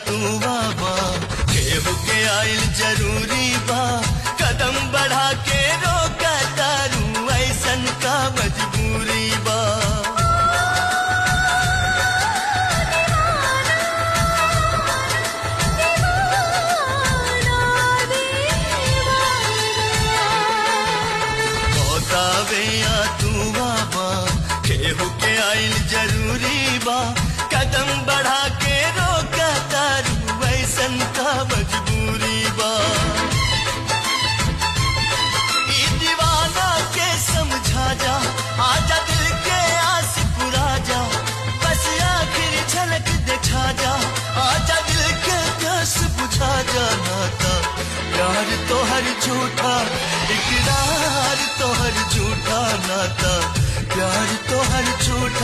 तू बाबा केहू के आइल जरूरी बा कदम बढ़ा के रोका तारू ऐसन का मजबूरी बा या तू बाबा केहू के आइल जरूरी बा कदम बढ़ा के रोका तारू वैसन का मजबूरी बा ई दीवाना के समझा जा आजा दिल के आस पुरा जा बस आखिर झलक दिखा जा आजा दिल के प्यास बुझा जा नाता प्यार तो हर झूठा इकरार तो हर झूठा नाता प्यार तो हर झूठा